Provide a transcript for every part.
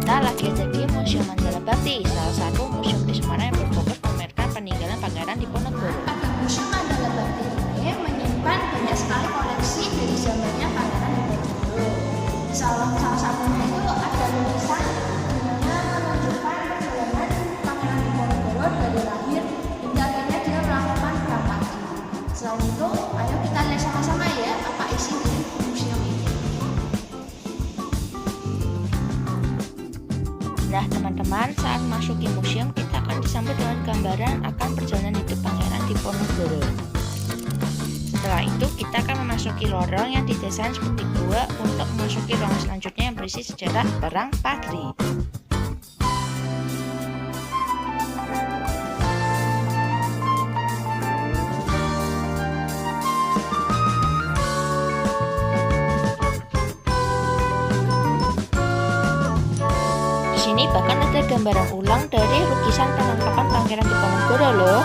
kita lagi ada di Museum Mandala Bakti, salah satu museum di Semarang yang berfokus memamerkan peninggalan Pangeran Diponegoro. Pada Museum Mandala Bakti ini menyimpan banyak sekali koleksi dari zamannya Pangeran Diponegoro. Salah satunya itu ada lukisan yang menunjukkan perjalanan Pangeran Diponegoro dari lahir hingga akhirnya dia melakukan perang mati. Selain itu, ayo kita lihat sama-sama ya apa isi dari museum ini. Nah teman-teman, saat masuki museum kita akan disambut dengan gambaran akan perjalanan hidup Pangeran Diponegoro. Setelah itu kita akan memasuki lorong yang didesain seperti gua untuk memasuki ruangan selanjutnya yang berisi sejarah perang Padri. Di sini bahkan ada gambaran ulang dari lukisan penangkapan Pangeran Diponegoro loh.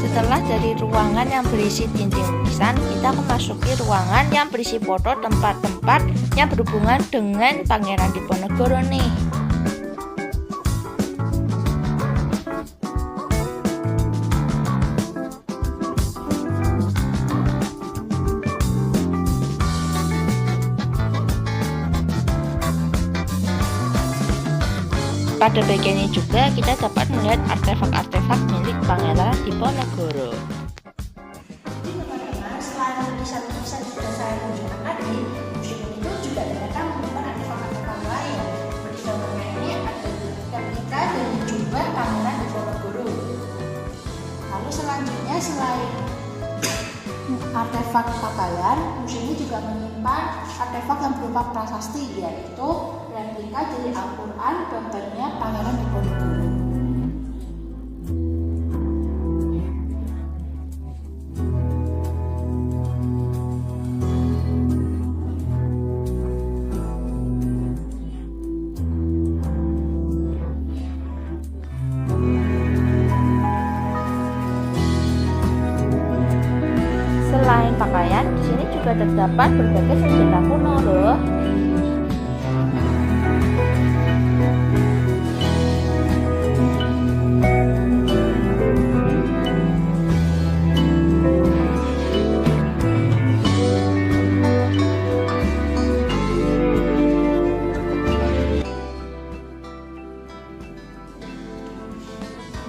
Setelah dari ruangan yang berisi dinding lukisan, kita memasuki ruangan yang berisi foto tempat-tempat yang berhubungan dengan Pangeran Diponegoro nih. Pada bagian ini juga kita dapat melihat artefak-artefak milik Pangeran Diponegoro. Jadi teman-teman, selain lukisan-lukisan yang sudah saya tunjukkan tadi, museum itu juga ternyata menyimpan artefak-artefak lain. Seperti gambarnya ini ada replika dari jubah Pangeran Diponegoro. Lalu selanjutnya selain artefak pakaian, museum ini juga menyimpan artefak yang berupa prasasti, yaitu replika dari Al-Quran gambarnya Pangeran Diponegoro. Selain pakaian, di sini juga terdapat berbagai senjata kuno loh.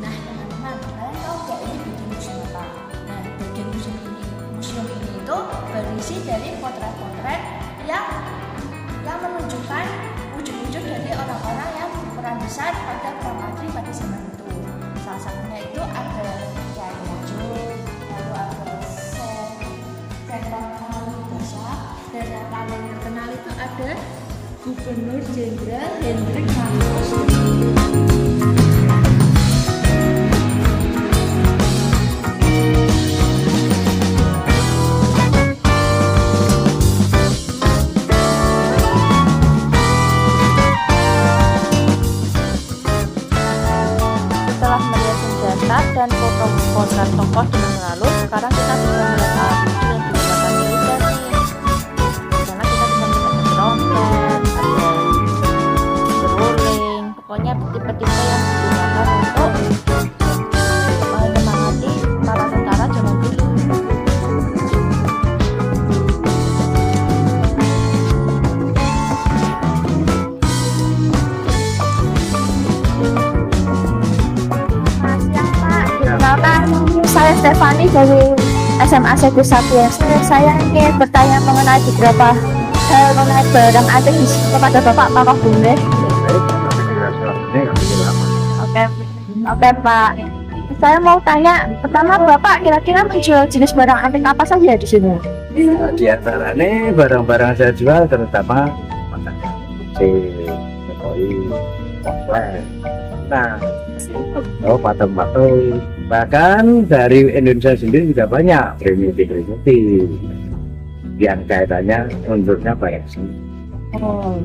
Nah teman-teman, kalian tahu gak ini bagian museum apa? Nah bagian museum ini itu berisi dari potret-potret yang menunjukkan wujud-wujud dari orang-orang yang berperan besar pada perang Padri pada zaman itu. Salah satunya itu ada Kyai Mojo, lalu ada Sentral Kalibasa, dan yang paling terkenal itu ada Gubernur Jenderal Hendrik Marcos. Setelah melihat senjata dan foto-foto tokoh di masa lalu, sekarang kita bisa melihat alat musik yang digunakan militer nih. Di sana kita bisa melihat trompet, ada seruling, pokoknya tipe-tipe yang digunakan untuk menyemangati para tentara zaman dulu. Perkenalkan, saya Stefani dari SMA Segus Sapiens. Saya ingin bertanya mengenai beberapa hal mengenai barang antik kepada Bapak, apakah boleh? Oke, oke Pak. Saya mau tanya, pertama Bapak kira-kira menjual jenis barang antik apa saja di sini? Di antaranya barang-barang saya jual terutama makanan, koi, komplek. Nah, patung-patung bahkan dari Indonesia sendiri juga banyak primitif yang kaitannya untuknya banyak sih. Oh.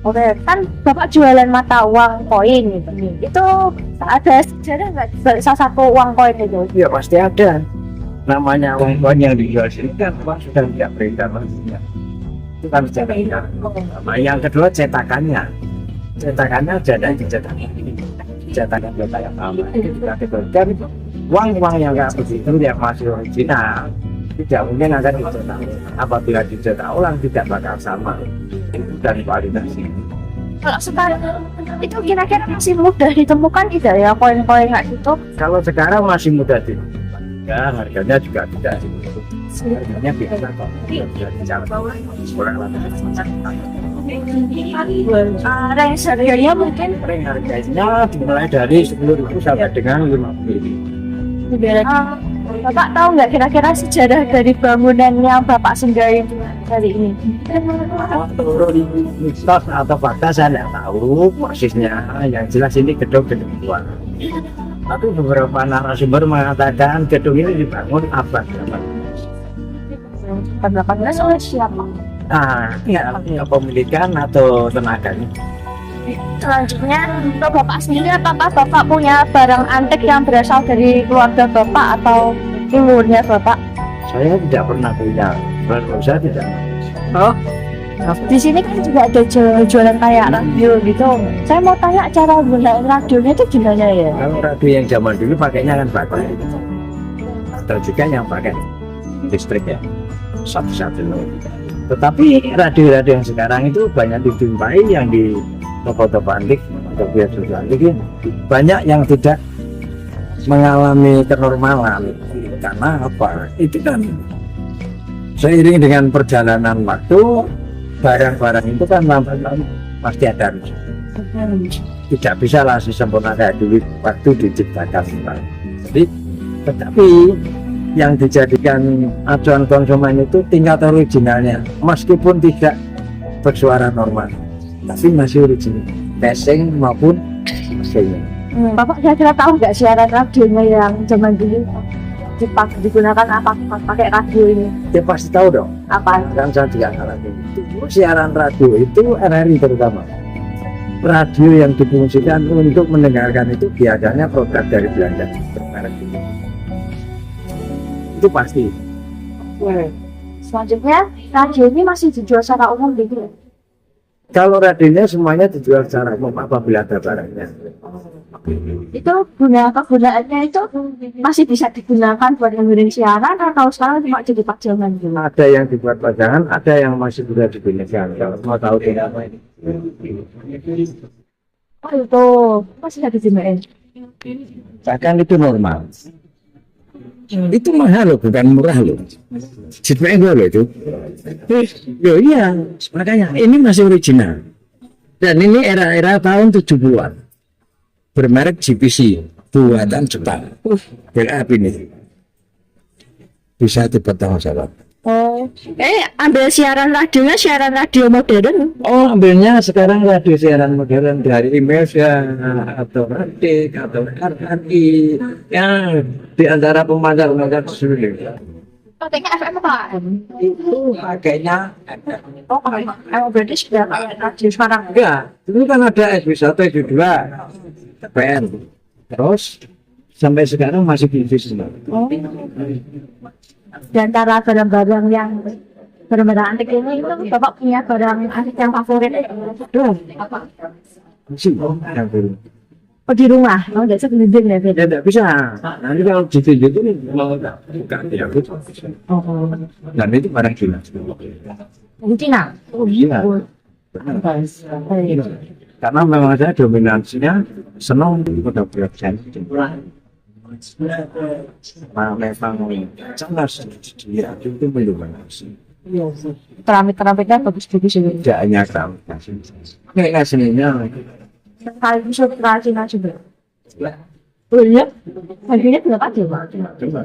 Oke, kan Bapak jualan mata uang koin gitu. Itu ada sejarah nggak balik salah satu uang koin itu? Ya pasti ada. Namanya uang koin yang dijual sini kan uang sudah tidak beredar lagi. Itu kan sejarahnya. Nah, yang kedua cetakannya. Cetakannya ada cetakan kota yang lama. Itu kita diberikan uang-uang yang nggak begitu yang masih original. Tidak mungkin akan dicetak. Apabila dicetak ulang tidak bakal sama. Dan kualitasnya. Kalau sekarang itu kira-kira masih mudah ditemukan tidak ya koin-koin kayak gitu? Kalau sekarang masih mudah ditemukan, ya harganya juga tidak cukup. Harganya biasa kok. Sudah dicapai. Kurang lebih. Range harganya mungkin Ring harganya dimulai dari 10.000 sampai dengan 50.000. Bapak tahu nggak kira-kira sejarah dari bangunannya Bapak Senggaring hari ini? Turun mitos atau fakta saya tidak tahu persisnya. Yang jelas ini gedung-gedung tua. Tapi beberapa narasumber mengatakan gedung ini dibangun abad 18 oleh siapa? ya, kepemilikan atau tenaganya. Selanjutnya untuk Bapak sendiri, apakah Bapak punya barang antik yang berasal dari keluarga Bapak atau timurnya Bapak? Saya tidak pernah punya, kalau saya tidak. Oh, di sini kan juga ada jualan kayak radio gitu. Saya mau tanya cara gunain radionya itu gimana ya? Kalau radio yang zaman dulu pakainya kan baterai, atau juga yang pakai listrik ya, satu-satu. Tetapi radio-radio yang sekarang itu banyak dijumpai yang di toko-toko antik atau biasa antik ya, banyak yang tidak mengalami kenormalan. Karena apa? Itu kan seiring dengan perjalanan waktu, barang-barang itu kan lambat-lambat pasti ada rusak. Tidak bisa lah sesempurna kayak dulu waktu diciptakan. Jadi, tetapi yang dijadikan acuan konsumen itu tingkat originalnya, meskipun tidak bersuara normal, tapi masih original, casing maupun mesinnya. Bapak kira-kira tahu nggak siaran radionya yang zaman dulu digunakan apa pakai radio ini? Ya pasti tahu dong. Apa? Kan saya juga ngalamin itu. Siaran radio itu RRI terutama. Radio yang difungsikan untuk mendengarkan itu biasanya produk dari Belanda. Bermerek itu. Itu pasti. Selanjutnya, radio ini masih dijual secara umum gitu. Kalau radionya semuanya dijual secara umum apabila ada barangnya. Itu kegunaannya itu masih bisa digunakan buat dengerin siaran atau sekarang cuma jadi pajangan gitu? Ada yang dibuat pajangan, ada yang masih bisa digunakan. Kalau mau tahu apa ini. Oh itu masih bisa digunakan. Bahkan itu normal. Itu mahal loh, bukan murah loh. Jitme loh itu. Loh iya, makanya ini masih original. Dan ini era-era tahun 70-an. Bermerek GPC, buatan Jepang. Gelap ini. Bisa dipotong salah. Oh, ambil siaran radio modern. Oh, ambilnya sekarang radio siaran modern dari email ya, atau radik atau RRI yang di antara pemancar-pemancar seluruh. Pakainya FM apa? Itu pakainya Oh, berarti sudah kayak radio sekarang. enggak. Dulu kan ada SB1, SB2, TPR. Terus sampai sekarang masih bisnis. Oh. Di antara barang-barang yang barang-barang antik ini itu Bapak punya barang antik yang favorit apa? Masih yang dulu. Oh di rumah, nggak sekelilingin ya? Ya tidak bisa. Nanti kalau ditunjukin mau buka ya itu. Oh, Dan itu barang Cina. di Cina? Oh iya. Benar. Karena memang saya dominasinya senang fotografi Cina. Memang jelas dia itu mendominasi. Keramik-keramiknya bagus-bagus ini. Tidak hanya keramik, kayak seninya. Kali bisa Cina juga. Oh iya, harganya berapa aja Pak? Coba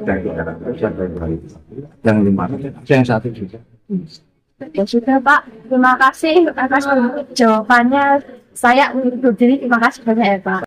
yang 5, yang 1 juga. Ya sudah Pak, terima kasih atas jawabannya. Saya undur diri, terima kasih banyak ya Pak.